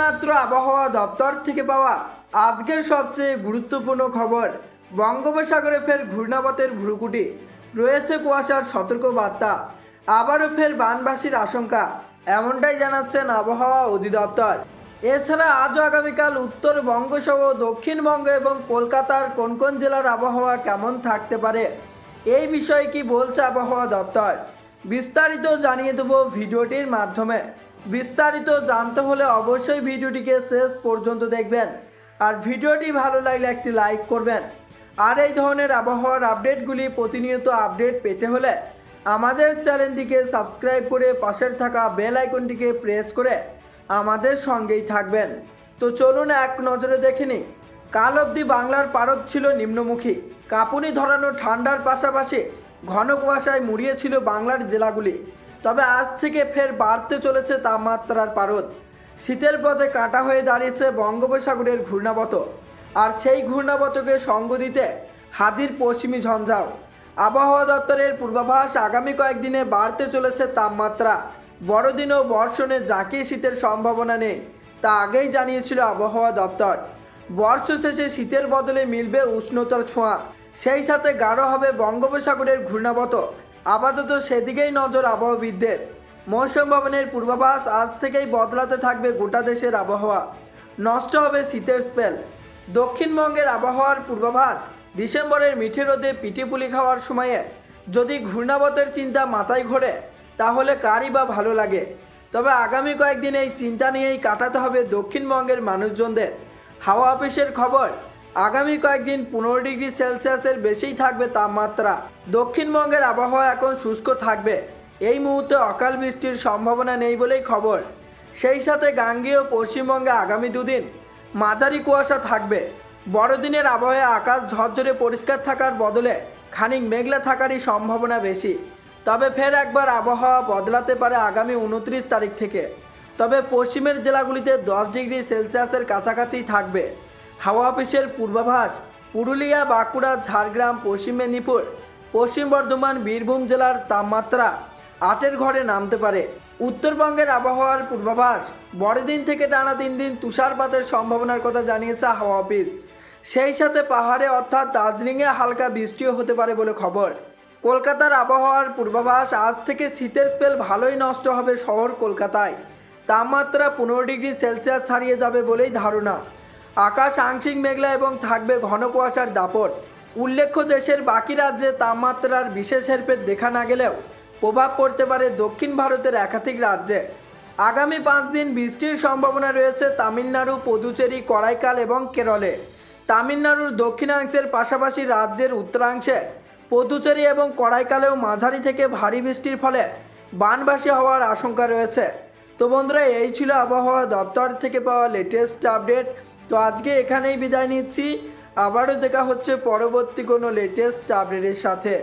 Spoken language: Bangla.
এইমাত্র আবহাওয়া দপ্তর থেকে পাওয়া আজকের সবচেয়ে গুরুত্বপূর্ণ খবর, বঙ্গোপসাগরে ফের ঘূর্ণাবতের ভ্রুকুটি, রয়েছে কুয়াশার সতর্ক বার্তা, আবারও ফের বানবাসীর আশঙ্কা, এমনটাই জানাচ্ছেন আবহাওয়া অধিদপ্তর। এছাড়া আজও আগামীকাল উত্তরবঙ্গসহ দক্ষিণবঙ্গ এবং কলকাতার কোন কোন জেলার আবহাওয়া কেমন থাকতে পারে, এই বিষয়ে কি বলছে আবহাওয়া দপ্তর, বিস্তারিত জানিয়ে দেব ভিডিওটির মাধ্যমে। বিস্তারিত জানতে হলে অবশ্যই ভিডিওটিকে শেষ পর্যন্ত দেখবেন, আর ভিডিওটি ভালো লাগলে একটি লাইক করবেন। আর এই ধরনের আবহাওয়ার আপডেটগুলি প্রতিনিয়ত আপডেট পেতে হলে আমাদের চ্যানেলটিকে সাবস্ক্রাইব করে পাশের থাকা বেল আইকনটিকে প্রেস করে আমাদের সঙ্গেই থাকবেন। তো চলুন এক নজরে দেখে নিই। কাল অবধি বাংলার পারদ ছিল নিম্নমুখী, কাঁপুনি ধরানো ঠান্ডার পাশাপাশি ঘন কুয়াশায় মুড়িয়েছিল বাংলার জেলাগুলি। তবে আজ থেকে ফের বাড়তে চলেছে তাপমাত্রার পারদ। শীতের পথে কাটা হয়ে দাঁড়িয়েছে বঙ্গোপসাগরের ঘূর্ণাবত, আর সেই ঘূর্ণাবতকে সঙ্গ দিতে হাজির পশ্চিমী ঝঞ্ঝাও। আবহাওয়া দপ্তরের পূর্বাভাস, আগামী কয়েকদিনে বাড়তে চলেছে তাপমাত্রা। বড়দিন ও বর্ষণে জাঁকিয়ে শীতের সম্ভাবনা নেই, তা আগেই জানিয়েছিল আবহাওয়া দপ্তর। বর্ষ শেষে শীতের বদলে মিলবে উষ্ণতার ছোঁয়া, সেই সাথে গাঢ় হবে বঙ্গোপসাগরের ঘূর্ণাবত। আপাতত সেদিকেই নজর আবহাওয়াবিদদের। মৌসুম ভবনের পূর্বাভাস, আজ থেকেই বদলাতে থাকবে গোটা দেশের আবহাওয়া, নষ্ট হবে শীতের স্পেল। দক্ষিণবঙ্গের আবহাওয়ার পূর্বাভাস, ডিসেম্বরের মিঠে রোদে পিঠেপুলি খাওয়ার সময়ে যদি ঘূর্ণাবতের চিন্তা মাথায় ঘোরে তাহলে কারই বা ভালো লাগে। তবে আগামী কয়েকদিন এই চিন্তা নিয়েই কাটাতে হবে দক্ষিণবঙ্গের মানুষজনদের। হাওয়া অফিসের খবর, আগামী কয়েকদিন 15 ডিগ্রি সেলসিয়াসের বেশিই থাকবে তাপমাত্রা। দক্ষিণবঙ্গের আবহাওয়া এখন শুষ্ক থাকবে, এই মুহূর্তে অকাল বৃষ্টির সম্ভাবনা নেই বলেই খবর। সেই সাথে গাঙ্গেয় পশ্চিমবঙ্গে আগামী দুদিন মাঝারি কুয়াশা থাকবে। বড়দিনের আবহাওয়া আকাশ ঝরঝরে পরিষ্কার থাকার বদলে খানিক মেঘলা থাকারই সম্ভাবনা বেশি। তবে ফের একবার আবহাওয়া বদলাতে পারে আগামী 29 তারিখ থেকে। তবে পশ্চিমের জেলাগুলিতে 10 ডিগ্রি সেলসিয়াসের কাছাকাছি থাকবে। হাওয়া অফিসের পূর্বাভাস, পুরুলিয়া, বাঁকুড়া, ঝাড়গ্রাম, পশ্চিম মেদিনীপুর, পশ্চিম বর্ধমান, বীরভূম জেলার তাপমাত্রা 8-এর ঘরে নামতে পারে। উত্তরবঙ্গের আবহাওয়ার পূর্বাভাস, বড়দিন থেকে টানা 3 দিন তুষারপাতের সম্ভাবনার কথা জানিয়েছে হাওয়া অফিস। সেই সাথে পাহাড়ে অর্থাৎ দার্জিলিংয়ে হালকা বৃষ্টিও হতে পারে বলে খবর। কলকাতার আবহাওয়ার পূর্বাভাস, আজ থেকে শীতের স্পেল ভালোই নষ্ট হবে শহর কলকাতায়। তাপমাত্রা 15 ডিগ্রি সেলসিয়াস ছাড়িয়ে যাবে বলেই ধারণা। আকাশ আংশিক মেঘলা এবং থাকবে ঘন কুয়াশার দাপট। উল্লেখ্য, দেশের বাকি রাজ্যে তাপমাত্রার বিশেষ হেরফের দেখা না গেলেও প্রভাব পড়তে পারে দক্ষিণ ভারতের একাধিক রাজ্যে। আগামী 5 দিন বৃষ্টির সম্ভাবনা রয়েছে তামিলনাড়ু, পুদুচেরি, করাইকাল এবং কেরলে। তামিলনাড়ুর দক্ষিণাংশের পাশাপাশি রাজ্যের উত্তরাংশে পুদুচেরি এবং করাইকালেও মাঝারি থেকে ভারী বৃষ্টির ফলে বানবাসী হওয়ার আশঙ্কা রয়েছে। তো বন্ধুরা, এই ছিল আবহাওয়া দপ্তর থেকে পাওয়া লেটেস্ট আপডেট। তো আজকে এখানেই বিদায় নিচ্ছি, আবারও দেখা হচ্ছে পরবর্তী কোনো লেটেস্ট আপডেটের সাথে।